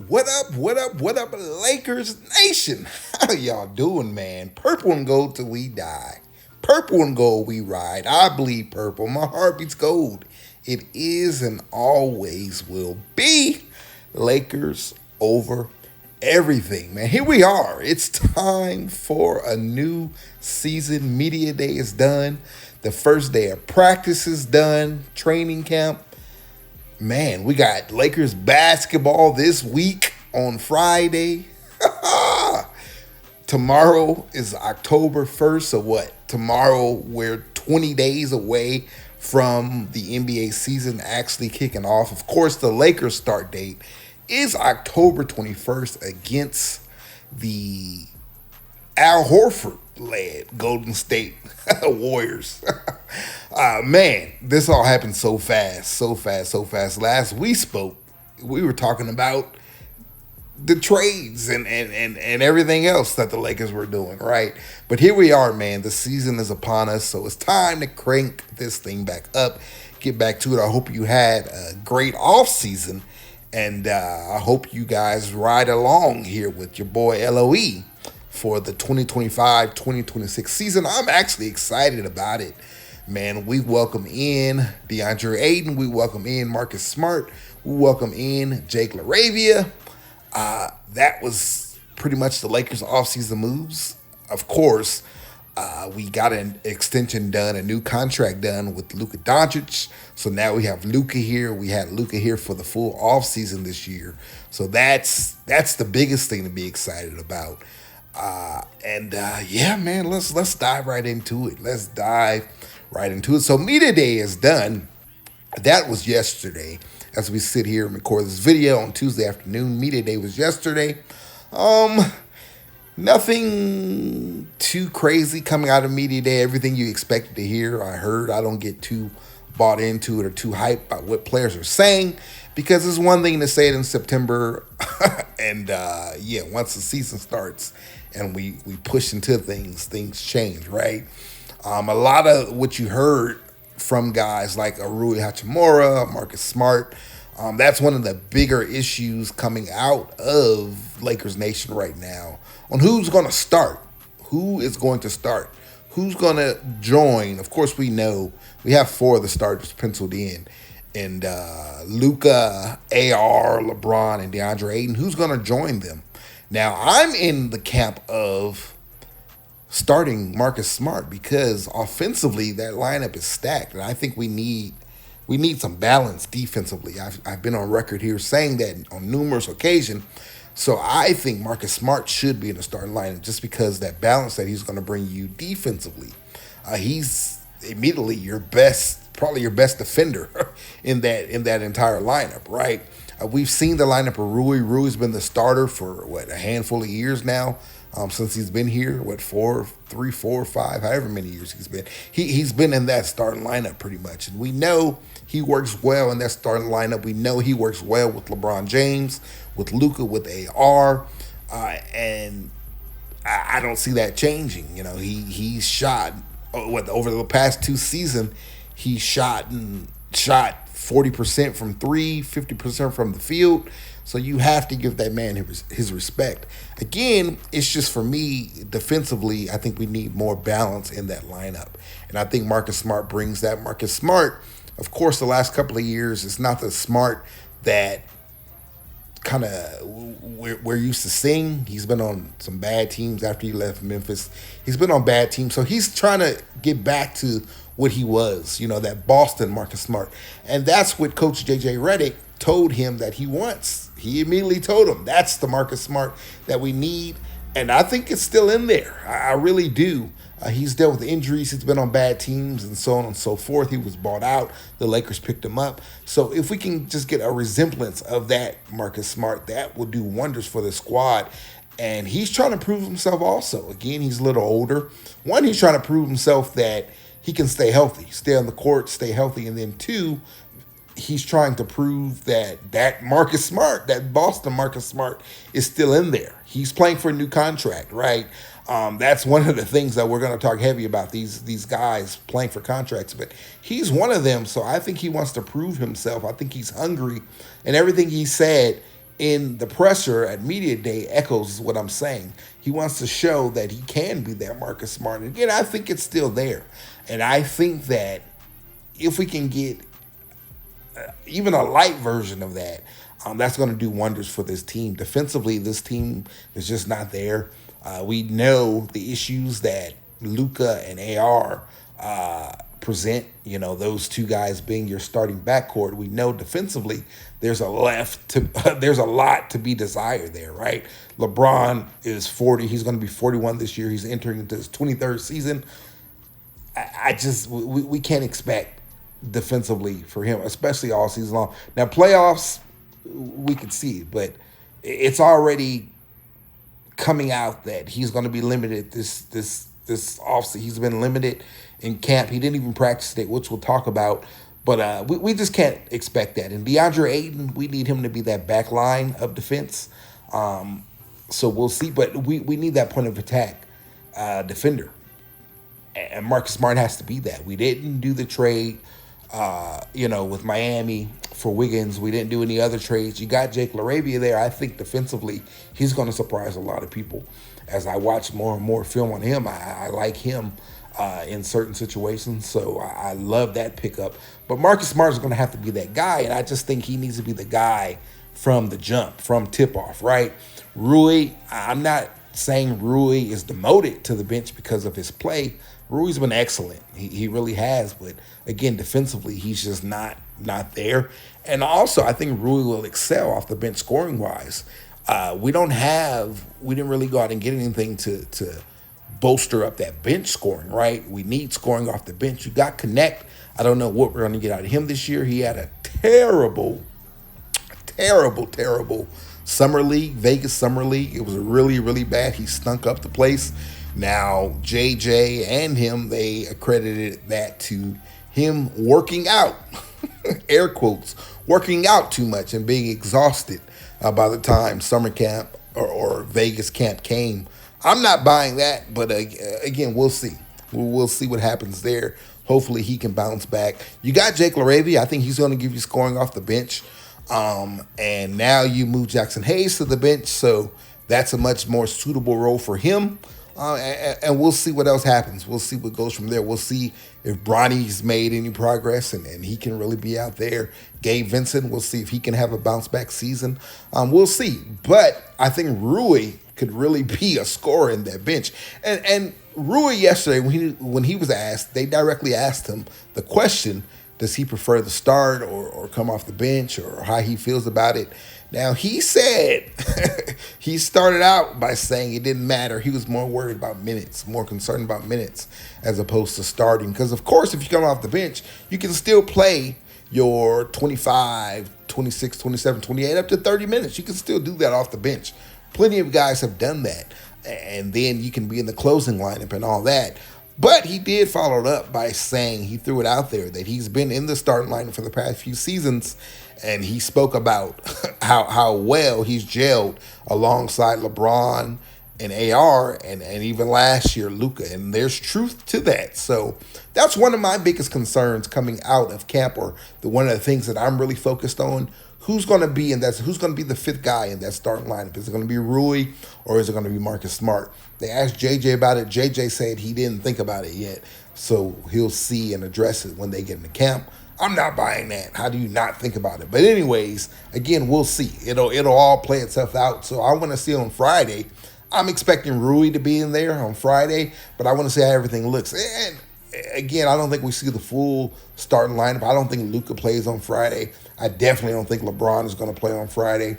What up, Lakers Nation? How y'all doing, man? Purple and gold till we die. Purple and gold we ride. I bleed purple. My heart beats gold. It is and always will be Lakers over everything, man. Here we are. It's time for a new season. Media day is done. The first day of practice is done. Training camp. Man, we got Lakers basketball this week on Friday. Tomorrow is October 1st, so what? Tomorrow we're 20 days away from the NBA season actually kicking off. Of course, the Lakers start date is October 21st against the Al Horford led Golden State Warriors. Man, this all happened so fast. Last we spoke, we were talking about the trades and everything else that the Lakers were doing, right? But here we are, man. The season is upon us, so it's time to crank this thing back up, get back to it. I hope you had a great off season, and I hope you guys ride along here with your boy LOE for the 2025-2026 season. I'm actually excited about it, man. We welcome in DeAndre Ayton. We welcome in Marcus Smart. We welcome in Jake LaRavia. That was pretty much the Lakers' offseason moves. Of course, we got an extension done, a new contract done with Luka Doncic. So now we have Luka here. We had Luka here for the full offseason this year. So that's the biggest thing to be excited about. Yeah, man, let's dive right into it. So media day is done. That was yesterday. As we sit here and record this video on Tuesday afternoon, media day was yesterday. Nothing too crazy coming out of media day. Everything you expected to hear, I heard. I don't get too bought into it or too hyped about what players are saying, because it's one thing to say it in September, and once the season starts and we push into things change, right? A lot of what you heard from guys like Rui Hachimura, Marcus Smart, that's one of the bigger issues coming out of Lakers Nation right now on who's going to start, who is going to start, who's going to join. Of course, we know we have four of the starters penciled in, and Luka, AR, LeBron, and DeAndre Ayton. Who's going to join them? Now, I'm in the camp of starting Marcus Smart because offensively that lineup is stacked, and I think we need some balance defensively. I've been on record here saying that on numerous occasions. So I think Marcus Smart should be in the starting lineup just because that balance that he's going to bring you defensively. He's immediately probably your best defender in that entire lineup, right? We've seen the lineup of Rui. Rui's been the starter for a handful of years now. Since he's been here, 3, 4, 5, however many years he's been. He's been in that starting lineup pretty much. And we know he works well in that starting lineup. We know he works well with LeBron James, with Luka, with AR. And I don't see that changing. You know, he's shot, over the past two seasons, he shot 40% from three, 50% from the field. So you have to give that man his respect. Again, it's just for me, defensively, I think we need more balance in that lineup. And I think Marcus Smart brings that. Marcus Smart, of course, the last couple of years, it's not the Smart that kind of we're used to seeing. He's been on some bad teams after he left Memphis. He's been on bad teams. So he's trying to get back to what he was, that Boston Marcus Smart. And that's what Coach J.J. Redick told him that he wants. He immediately told him that's the Marcus Smart that we need. And I think it's still in there. I really do. He's dealt with injuries. He's been on bad teams and so on and so forth. He was bought out. The Lakers picked him up. So if we can just get a resemblance of that Marcus Smart, that will do wonders for the squad. And he's trying to prove himself also. Again, he's a little older. One, he's trying to prove himself that he can stay healthy, stay on the court, stay healthy. And then two, he's trying to prove that Marcus Smart, that Boston Marcus Smart, is still in there. He's playing for a new contract, right? That's one of the things that we're going to talk heavy about, these guys playing for contracts. But he's one of them, so I think he wants to prove himself. I think he's hungry. And everything he said, in the presser at media day echoes what I'm saying. He wants to show that he can be that Marcus Smart. And again, I think it's still there. And I think that if we can get even a light version of that, that's going to do wonders for this team. Defensively, this team is just not there. We know the issues that Luka and AR present. You know, those two guys being your starting backcourt. We know defensively there's there's a lot to be desired there, right? LeBron is 40. He's going to be 41 this year. He's entering into his 23rd season. We can't expect defensively for him, especially all season long. Now, playoffs, we could see it, but it's already coming out that he's going to be limited this offseason. He's been limited in camp. He didn't even practice today, which we'll talk about. But we just can't expect that. And DeAndre Ayton, we need him to be that back line of defense. So we'll see. But we need that point of attack defender. And Marcus Smart has to be that. We didn't do the trade, with Miami for Wiggins. We didn't do any other trades. You got Jake LaRavia there. I think defensively, he's going to surprise a lot of people. As I watch more and more film on him, I like him in certain situations. So I love that pickup. But Marcus Smart is going to have to be that guy, and I just think he needs to be the guy from the jump, from tip-off, right? Rui, I'm not saying Rui is demoted to the bench because of his play. Rui's been excellent. He really has. But, again, defensively, he's just not there. And also, I think Rui will excel off the bench scoring-wise. We didn't really go out and get anything to bolster up that bench scoring, right? We need scoring off the bench. You got Connect. I don't know what we're going to get out of him this year. He had a terrible summer league, Vegas summer league. It was really, really bad. He stunk up the place. Now, JJ and him, they accredited that to him working out, air quotes, working out too much and being exhausted by the time summer camp or Vegas camp came. I'm not buying that, but again, we'll see. We'll see what happens there. Hopefully he can bounce back. You got Jake LaRavia. I think he's going to give you scoring off the bench. And now you move Jackson Hayes to the bench, so that's a much more suitable role for him. And we'll see what else happens. We'll see what goes from there. We'll see if Bronny's made any progress and he can really be out there. Gabe Vincent, we'll see if he can have a bounce-back season. We'll see. But I think Rui could really be a scorer in that bench. And Rui yesterday, when he was asked, they directly asked him the question, does he prefer to start or come off the bench or how he feels about it? Now, he said, he started out by saying it didn't matter. He was more worried about minutes, more concerned about minutes as opposed to starting. Because, of course, if you come off the bench, you can still play your 25, 26, 27, 28, up to 30 minutes. You can still do that off the bench. Plenty of guys have done that. And then you can be in the closing lineup and all that. But he did follow it up by saying, he threw it out there, that he's been in the starting lineup for the past few seasons, and he spoke about how well he's gelled alongside LeBron and AR and even last year, Luka. And there's truth to that. So that's one of my biggest concerns coming out of camp, or one of the things that I'm really focused on. Who's going to be who's going to be the fifth guy in that starting lineup? Is it going to be Rui or is it going to be Marcus Smart? They asked JJ about it. JJ said he didn't think about it yet, so he'll see and address it when they get into camp. I'm not buying that. How do you not think about it? But anyways, again, we'll see. It'll all play itself out. So I want to see on Friday. I'm expecting Rui to be in there on Friday, but I want to see how everything looks. And again, I don't think we see the full starting lineup. I don't think Luka plays on Friday. I definitely don't think LeBron is going to play on Friday.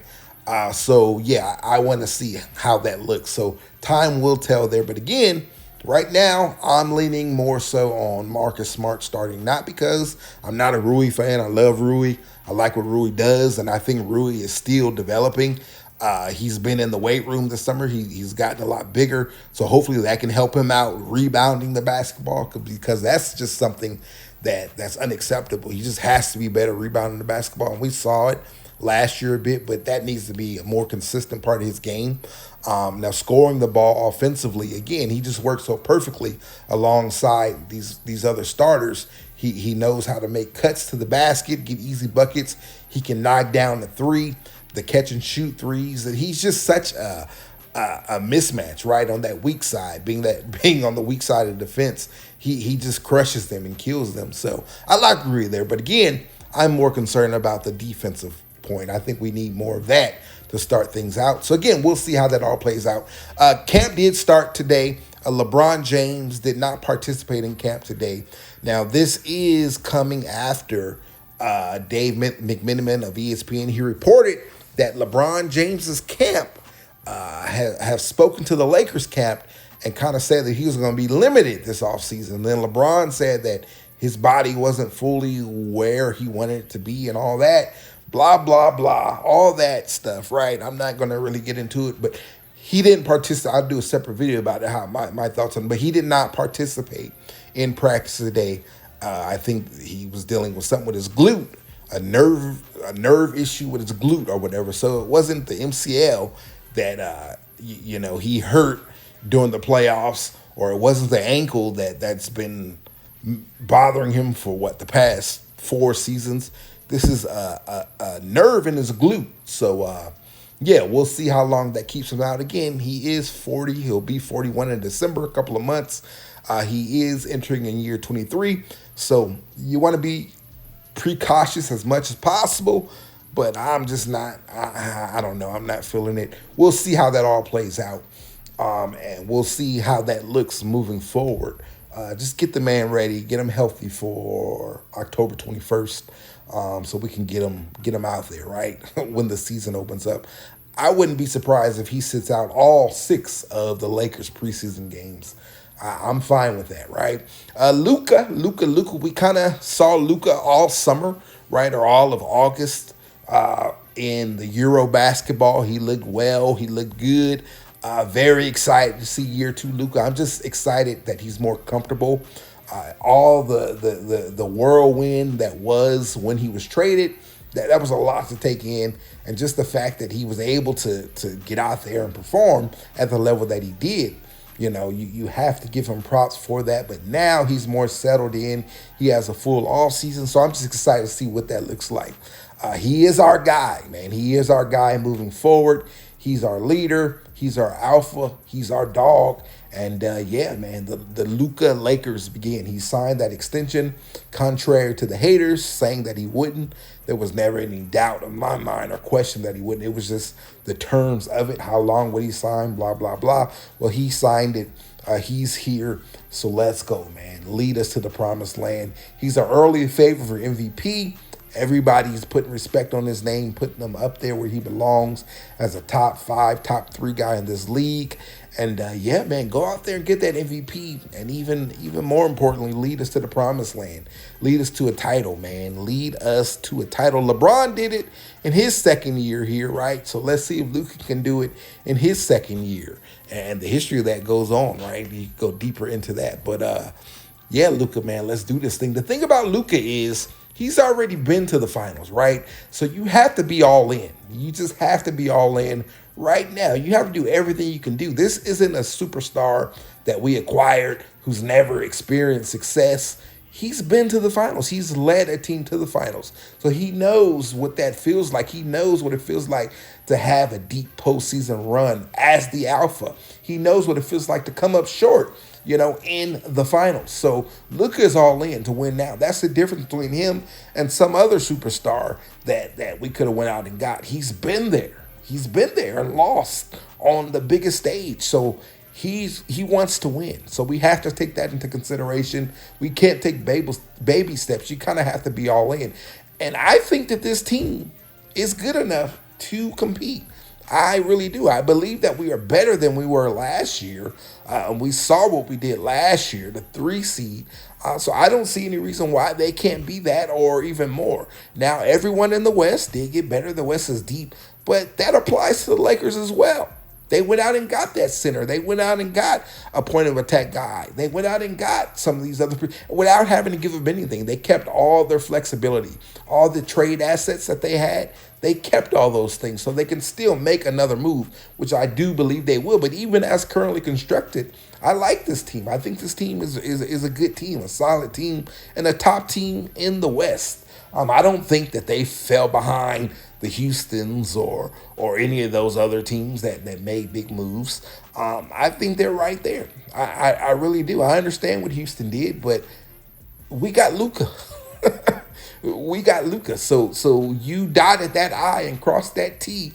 So, yeah, I want to see how that looks. So time will tell there. But again, right now, I'm leaning more so on Marcus Smart starting. Not because I'm not a Rui fan. I love Rui. I like what Rui does, and I think Rui is still developing. He's been in the weight room this summer. He's gotten a lot bigger. So hopefully that can help him out rebounding the basketball, because that's just something that's unacceptable. He just has to be better rebounding the basketball. And we saw it last year a bit, but that needs to be a more consistent part of his game. Now, scoring the ball offensively, again, he just works so perfectly alongside these other starters. He knows how to make cuts to the basket, get easy buckets. He can knock down the three. the catch and shoot threes. And he's just such a mismatch, right, on that weak side. Being on the weak side of defense, he just crushes them and kills them. So I like Rui there, but again, I'm more concerned about the defensive point. I think we need more of that to start things out. So again, we'll see how that all plays out. Camp did start today. LeBron James did not participate in camp today. Now, this is coming after Dave McMenamin of ESPN. He reported that LeBron James's camp have spoken to the Lakers camp and kind of said that he was going to be limited this offseason. Then LeBron said that his body wasn't fully where he wanted it to be and all that. Blah, blah, blah. All that stuff, right? I'm not going to really get into it, but he didn't participate. I'll do a separate video about it, how my thoughts on it. But he did not participate in practice today. I think he was dealing with something with his glute, a nerve issue with his glute or whatever. So it wasn't the MCL that he hurt during the playoffs, or it wasn't the ankle that's been bothering him for the past 4 seasons. This is a nerve in his glute. So we'll see how long that keeps him out. Again, he is 40. He'll be 41 in December, a couple of months. He is entering in year 23. So you want to be precautious as much as possible, but I'm just not, I don't know. I'm not feeling it. We'll see how that all plays out. And we'll see how that looks moving forward. Just get the man ready, get him healthy for October 21st, so we can get him out there, right, when the season opens up. I wouldn't be surprised if he sits out all 6 of the Lakers preseason games. I'm fine with that, right? Luka, we kind of saw Luka all summer, right, or all of August in the Euro basketball. He looked well. He looked good. Very excited to see year 2 Luka. I'm just excited that he's more comfortable. All the whirlwind that was when he was traded, that was a lot to take in. And just the fact that he was able to get out there and perform at the level that he did. You have to give him props for that. But now he's more settled in. He has a full off season. So I'm just excited to see what that looks like. He is our guy, man. He is our guy moving forward. He's our leader. He's our alpha. He's our dog. And man, the Luka Lakers begin. He signed that extension, contrary to the haters saying that he wouldn't. There was never any doubt in my mind or question that he wouldn't. It was just the terms of it. How long would he sign? Blah, blah, blah. Well, he signed it. He's here. So let's go, man. Lead us to the promised land. He's our early favorite for MVP. Everybody's putting respect on his name, putting him up there where he belongs as a top 5, top 3 guy in this league. And man, go out there and get that MVP. And even more importantly, lead us to the promised land. Lead us to a title, man. Lead us to a title. LeBron did it in his second year here, right? So let's see if Luka can do it in his second year. And the history of that goes on, right? You go deeper into that. But Luka, man, let's do this thing. The thing about Luka is he's already been to the finals, right? So you have to be all in. You just have to be all in right now. You have to do everything you can do. This isn't a superstar that we acquired who's never experienced success. He's been to the finals. He's led a team to the finals. So he knows what that feels like. He knows what it feels like to have a deep postseason run as the alpha. He knows what it feels like to come up short, in the finals. So Luka is all in to win now. That's the difference between him and some other superstar that we could have went out and got. He's been there. He's been there and lost on the biggest stage. So he wants to win. So we have to take that into consideration. We can't take baby steps. You kind of have to be all in. And I think that this team is good enough to compete. I really do. I believe that we are better than we were last year. We saw what we did last year, the 3 seed. So I don't see any reason why they can't be that or even more. Now, everyone in the West did get better. The West is deep. But that applies to the Lakers as well. They went out and got that center. They went out and got a point of attack guy. They went out and got some of these other without having to give them anything. They kept all their flexibility, all the trade assets that they had. They kept all those things so they can still make another move, which I do believe they will. But even as currently constructed, I like this team. I think this team is a good team, a solid team, and a top team in the West. I don't think that they fell behind the Houstons or any of those other teams that made big moves. I think they're right there. I really do. I understand what Houston did, but we got Luka. We got Luka. So you dotted that I and crossed that T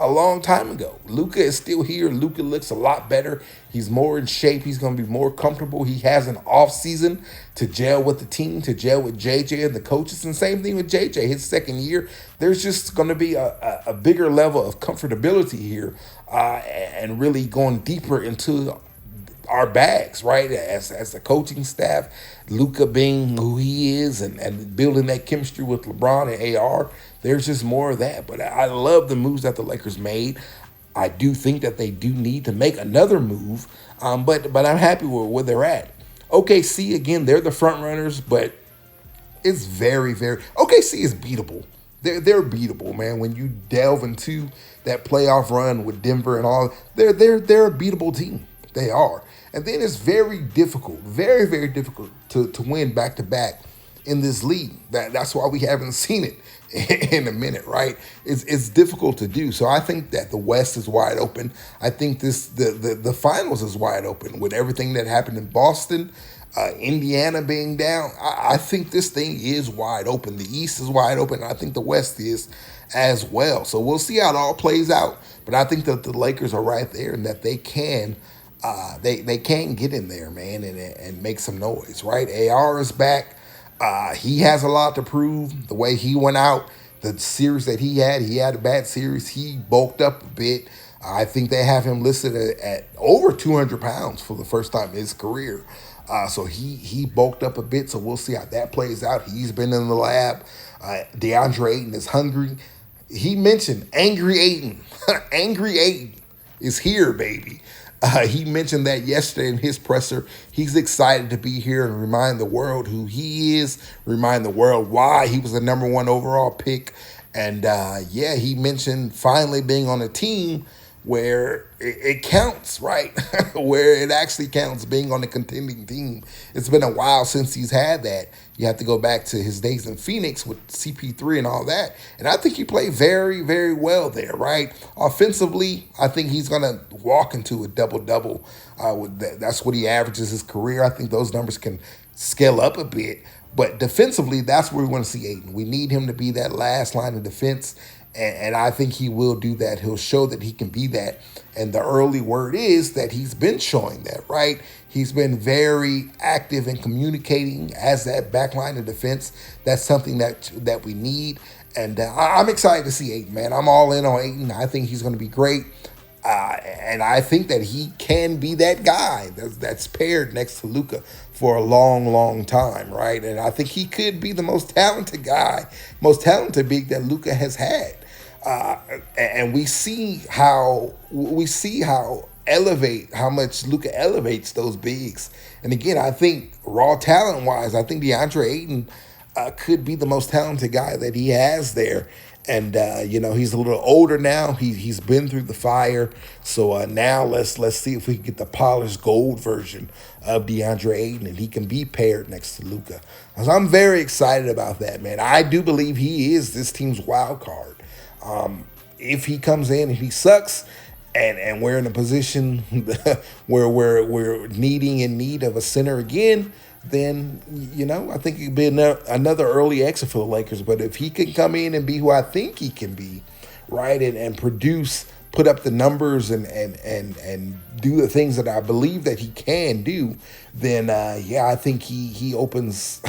a long time ago. Luka is still here. Luka looks a lot better. He's more in shape. He's going to be more comfortable. He has an off season to gel with the team, to gel with JJ and the coaches. And same thing with JJ, his second year. There's just going to be a bigger level of comfortability here and really going deeper into our bags, right? As the coaching staff, Luka being who he is and building that chemistry with LeBron and AR, there's just more of that. But I love the moves that the Lakers made. I do think that they do need to make another move, but I'm happy with where they're at. OKC, again, they're the front runners, but it's very, very OKC is beatable. They're beatable, man. When you delve into that playoff run with Denver and all, they're a beatable team. They are. And then it's very difficult, very, very difficult to win back-to-back in this league. That's why we haven't seen it in a minute, right? It's difficult to do. So I think that the West is wide open. I think the finals is wide open with everything that happened in Boston, Indiana being down. I think this thing is wide open. The East is wide open. I think the West is as well. So we'll see how it all plays out. But I think that the Lakers are right there and that they can they can get in there, man, and make some noise, right? AR is back. He has a lot to prove. The way he went out, the series that he had a bad series. He bulked up a bit. I think they have him listed at over 200 pounds for the first time in his career. So he bulked up a bit, so we'll see how that plays out. He's been in the lab. DeAndre Ayton is hungry. He mentioned Angry Ayton. Angry Ayton is here, baby. He mentioned that yesterday in his presser. He's excited to be here and remind the world who he is, remind the world why he was the #1 overall pick. And he mentioned finally being on a team where it counts, right? Where it actually counts, being on a contending team. It's been a while since he's had that. You have to go back to his days in Phoenix with CP3 and all that. And I think he played very, very well there, right? Offensively, I think he's going to walk into a double-double. That's what he averages his career. I think those numbers can scale up a bit. But defensively, that's where we want to see Ayton. We need him to be that last line of defense. And I think he will do that. He'll show that he can be that. And the early word is that he's been showing that, right? He's been very active in communicating as that backline of defense. That's something that we need. And I'm excited to see Ayton, man. I'm all in on Ayton. I think he's going to be great. And I think that he can be that guy that's paired next to Luka for a long, long time, right? And I think he could be the most talented guy, most talented big that Luka has had. And we see how much Luka elevates those bigs. And again, I think raw talent wise, I think DeAndre Ayton could be the most talented guy that he has there. And he's a little older now. He's been through the fire. So now let's see if we can get the polished gold version of DeAndre Ayton, and he can be paired next to Luka. So I'm very excited about that, man. I do believe he is this team's wild card. If he comes in and he sucks, and we're in a position where we're in need of a center again, then, I think it could be another early exit for the Lakers. But if he can come in and be who I think he can be, right, and produce, put up the numbers and do the things that I believe that he can do, then, I think he opens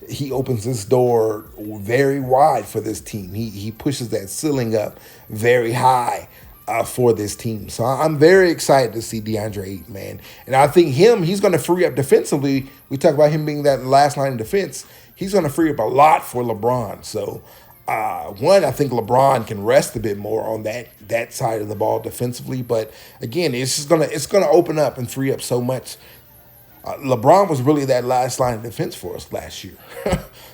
he opens this door very wide for this team. He pushes that ceiling up very high for this team. So I'm very excited to see DeAndre Ayton, man. And I think he's going to free up defensively. We talk about him being that last line of defense. He's going to free up a lot for LeBron. So, I think LeBron can rest a bit more on that side of the ball defensively. But again, it's going to open up and free up so much. LeBron was really that last line of defense for us last year,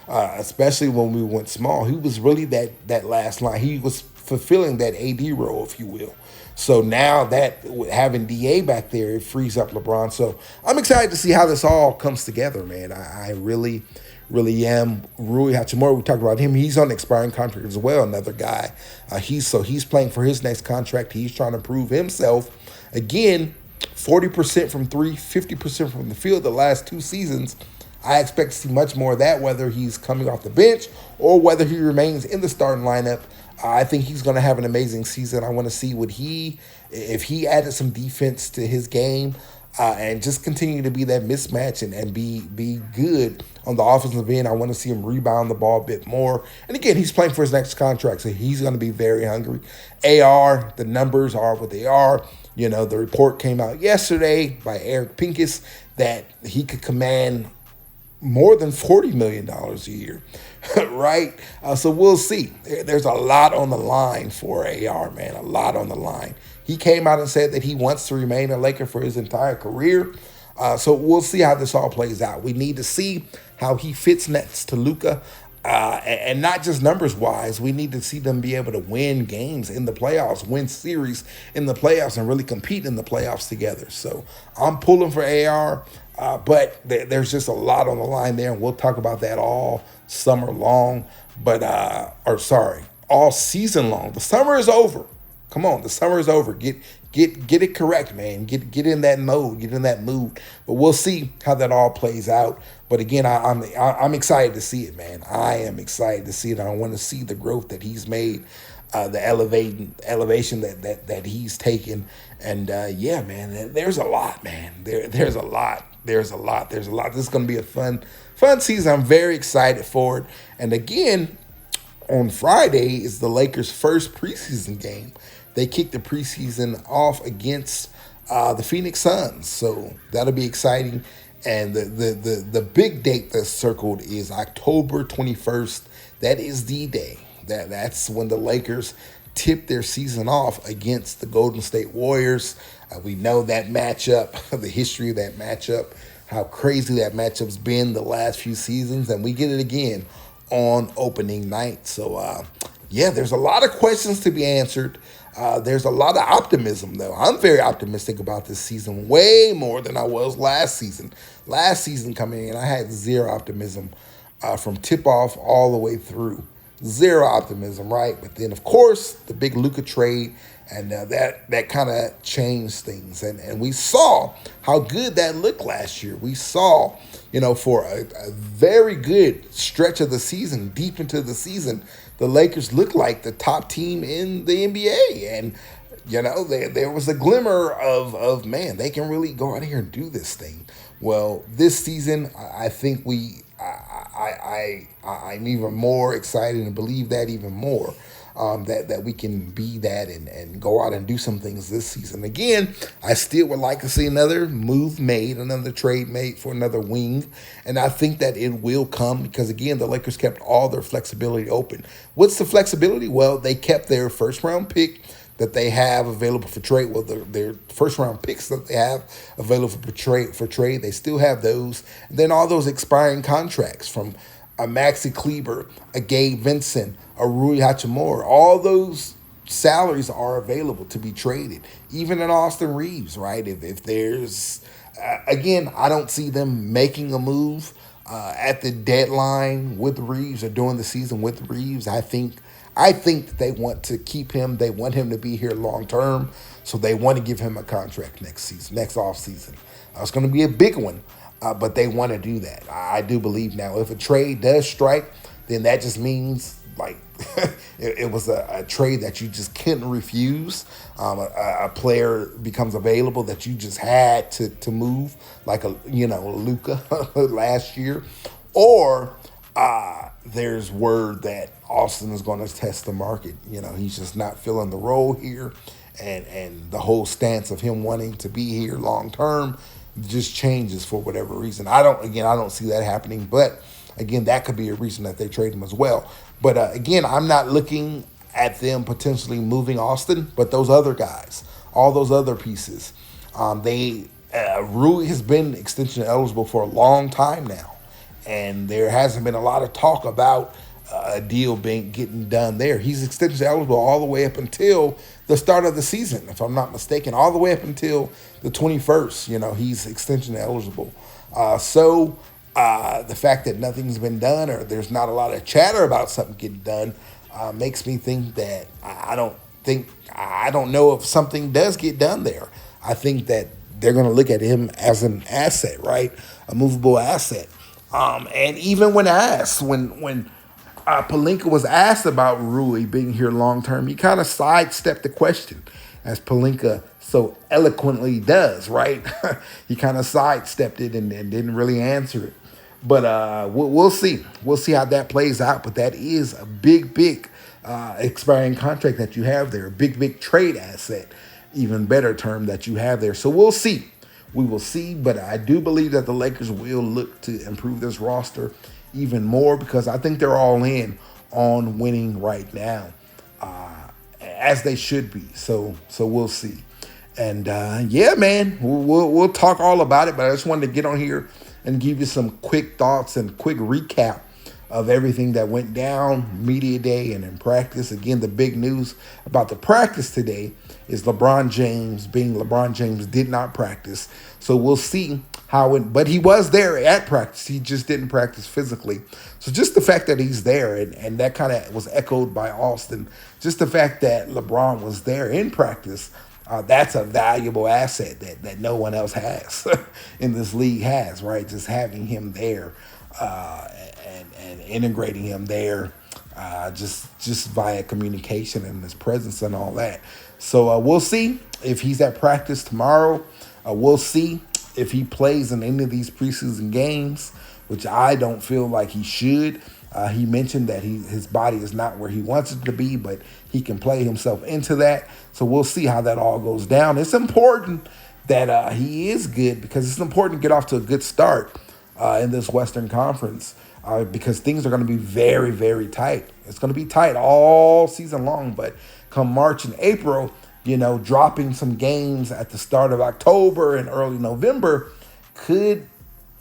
especially when we went small. He was really that last line. He was fulfilling that AD role, if you will. So now that having DA back there, it frees up LeBron. So I'm excited to see how this all comes together, man. I really, really am. Rui Hachimura, we talked about him. He's on an expiring contract as well. Another guy. He's playing for his next contract. He's trying to prove himself. Again, 40% from three, 50% from the field the last 2 seasons. I expect to see much more of that, whether he's coming off the bench or whether he remains in the starting lineup. I think he's going to have an amazing season. I want to see if he added some defense to his game, and just continue to be that mismatch and be good on the offensive end. I want to see him rebound the ball a bit more. And again, he's playing for his next contract, so he's going to be very hungry. AR, the numbers are what they are. The report came out yesterday by Eric Pincus that he could command more than $40 million a year, right? So we'll see. There's a lot on the line for AR, man, a lot on the line. He came out and said that he wants to remain a Laker for his entire career. So we'll see how this all plays out. We need to see how he fits next to Luka. And not just numbers-wise, we need to see them be able to win games in the playoffs, win series in the playoffs, and really compete in the playoffs together. So I'm pulling for AR, but there's just a lot on the line there, and we'll talk about that all summer long. All season long. The summer is over. Come on, the summer is over. Get it correct, man. Get in that mode, get in that mood. But we'll see how that all plays out. But again, I'm excited to see it, man. I am excited to see it. I want to see the growth that he's made, the elevation that he's taken. And yeah, man, there's a lot, man. There's a lot. This is going to be a fun season. I'm very excited for it. And again, on Friday is the Lakers' first preseason game. They kick the preseason off against the Phoenix Suns, so that'll be exciting. And the big date that's circled is October 21st. That is the day. That's when the Lakers tip their season off against the Golden State Warriors. We know that matchup, the history of that matchup, how crazy that matchup's been the last few seasons, and we get it again on opening night. So, yeah, there's a lot of questions to be answered. There's a lot of optimism, though. I'm very optimistic about this season, way more than I was last season. Last season coming in, I had zero optimism from tip-off all the way through. Zero optimism, right? But then, of course, the big Luka trade, and that kind of changed things. And we saw how good that looked last year. We saw, for a very good stretch of the season, deep into the season, the Lakers looked like the top team in the NBA. And, there was a glimmer of man, they can really go out here and do this thing. Well, this season, I think I'm even more excited and believe that even more. That we can be that and go out and do some things this season. Again, I still would like to see another move made, another trade made for another wing. And I think that it will come because, again, the Lakers kept all their flexibility open. What's the flexibility? Well, they kept their first-round pick that they have available for trade. Well, their first-round picks that they have available for trade, they still have those. And then all those expiring contracts from a Maxi Kleber, a Gabe Vincent, a Rui Hachimura, all those salaries are available to be traded. Even in Austin Reeves, right? If there's, again, I don't see them making a move at the deadline with Reeves or during the season with Reeves. I think that they want to keep him. They want him to be here long term, so they want to give him a contract next season, next off season. It's going to be a big one. But they want to do that. I do believe now. If a trade does strike, then that just means like it was a trade that you just couldn't refuse. A player becomes available that you just had to move, like Luka last year, or there's word that Austin is going to test the market. He's just not filling the role here, and the whole stance of him wanting to be here long term just changes for whatever reason. I don't see that happening, but again, that could be a reason that they trade him as well. But again, I'm not looking at them potentially moving Austin, but those other guys, all those other pieces, Rui has been extension eligible for a long time now, and there hasn't been a lot of talk about a deal getting done there. He's extension eligible all the way up until the start of the season, if I'm not mistaken, all the way up until the 21st. He's extension eligible. So The fact that nothing's been done or there's not a lot of chatter about something getting done makes me think that I don't know if something does get done there. I think that they're going to look at him as an asset, right? A movable asset. And even when asked, when Pelinka was asked about Rui being here long term, he kind of sidestepped the question, as Pelinka so eloquently does, right? He kind of sidestepped it and didn't really answer it. But we'll see. We'll see how that plays out. But that is a big expiring contract that you have there. A big trade asset, even better term that you have there. So we'll see. We will see. But I do believe that the Lakers will look to improve this roster even more because I think they're all in on winning right now, as they should be. So we'll see. And yeah, man, we'll talk all about it. But I just wanted to get on here and give you some quick thoughts and quick recap of everything that went down media day and in practice. Again, the big news about the practice today is LeBron James did not practice. So we'll see how it, but he was there at practice. He just didn't practice physically. So just the fact that he's there, and that kind of was echoed by Austin, just the fact that LeBron was there in practice, that's a valuable asset that no one else has in this league has, right? Just having him there and integrating him there just via communication and his presence and all that. So we'll see if he's at practice tomorrow. We'll see if he plays in any of these preseason games, which I don't feel like he should. He mentioned that his body is not where he wants it to be, but he can play himself into that. So we'll see how that all goes down. It's important that he is good because it's important to get off to a good start in this Western Conference because things are going to be very, very tight. It's going to be tight all season long, but come March and April, dropping some games at the start of October and early November could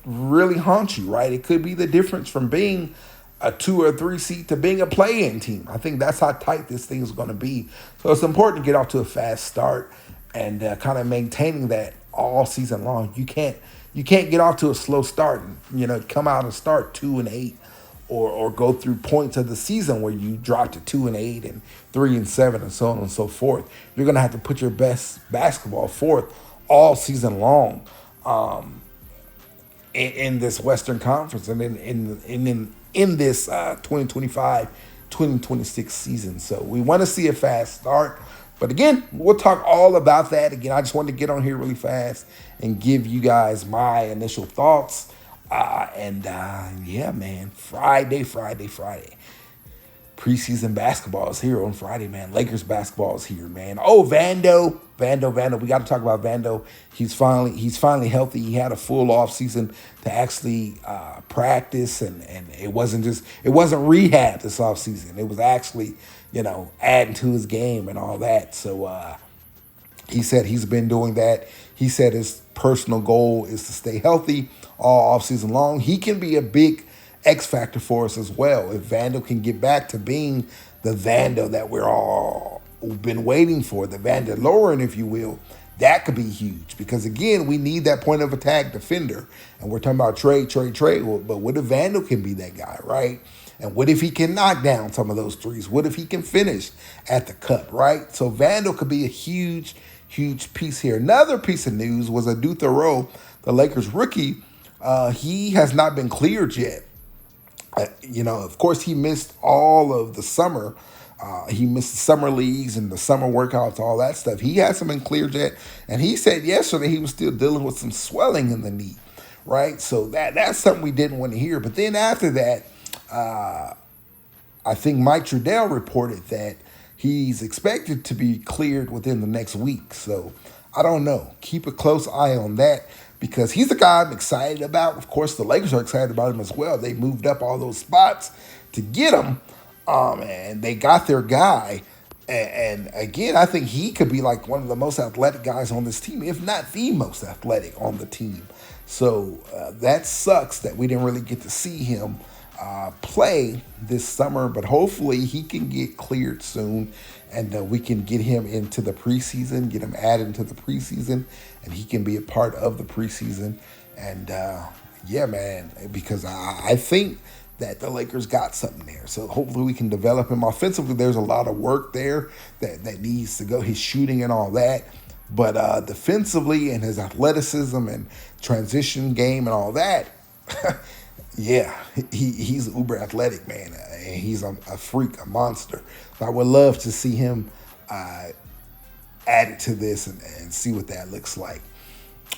really haunt you, right? It could be the difference from being a 2 or 3 seed to being a play-in team. I think that's how tight this thing is going to be. So it's important to get off to a fast start and kind of maintaining that all season long. You can't get off to a slow start and come out and start 2-8 or go through points of the season where you drop to 2-8 and 3-7 and so on and so forth. You're going to have to put your best basketball forth all season long in this Western Conference and in this 2025-2026 season. So we want to see a fast start. But again, we'll talk all about that. Again, I just wanted to get on here really fast and give you guys my initial thoughts. Yeah, man, Friday. Preseason basketball is here on Friday, man. Lakers basketball is here, man. Oh, Vando. We got to talk about Vando. He's finally healthy. He had a full off season to actually practice, and it wasn't rehab this off season. It was actually adding to his game and all that. So he said he's been doing that. He said his personal goal is to stay healthy all off season long. He can be a big X factor for us as well. If Vando can get back to being the Vando that we're all been waiting for, the Vandaloran, if you will, that could be huge. Because again, we need that point of attack defender. And we're talking about trade. But what if Vando can be that guy, right? And what if he can knock down some of those threes? What if he can finish at the cup, right? So Vando could be a huge piece here. Another piece of news was Adu Thoreau, the Lakers rookie. He has not been cleared yet. Of course, he missed all of the summer. He missed the summer leagues and the summer workouts, all that stuff. He hasn't been cleared yet. And he said yesterday he was still dealing with some swelling in the knee, right? So that's something we didn't want to hear. But then after that, I think Mike Trudell reported that he's expected to be cleared within the next week. So I don't know. Keep a close eye on that. Because he's the guy I'm excited about. Of course, the Lakers are excited about him as well. They moved up all those spots to get him, and they got their guy. And again, I think he could be like one of the most athletic guys on this team, if not the most athletic on the team. So that sucks that we didn't really get to see him play this summer, but hopefully he can get cleared soon and we can get him into the preseason, get him added into the preseason, and he can be a part of the preseason. And Yeah, man, because I think that the Lakers got something there. So hopefully we can develop him offensively. There's a lot of work there that needs to go. His shooting and all that. But defensively and his athleticism and transition game and all that, yeah, he's uber athletic, man. And he's a freak, a monster. So I would love to see him added to this and see what that looks like.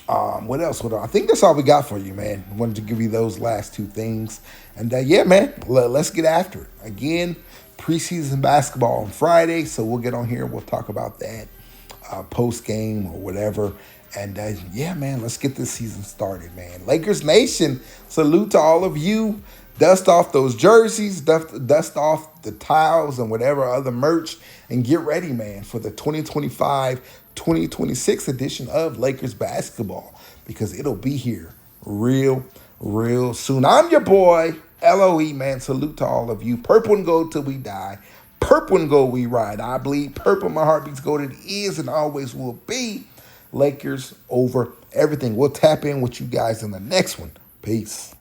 What else? I think that's all we got for you, man. Wanted to give you those last two things. And yeah, man, let's get after it. Again, preseason basketball on Friday, so we'll get on here. We'll talk about that post game or whatever. And yeah, man, let's get this season started, man. Lakers Nation, salute to all of you. Dust off those jerseys, dust off the tiles and whatever other merch, and get ready, man, for the 2025-2026 edition of Lakers basketball, because it'll be here real soon. I'm your boy, LOE, man. Salute to all of you. Purple and gold till we die. Purple and gold we ride. I bleed purple. My heartbeats gold. It is and always will be. Lakers over everything. We'll tap in with you guys in the next one. Peace.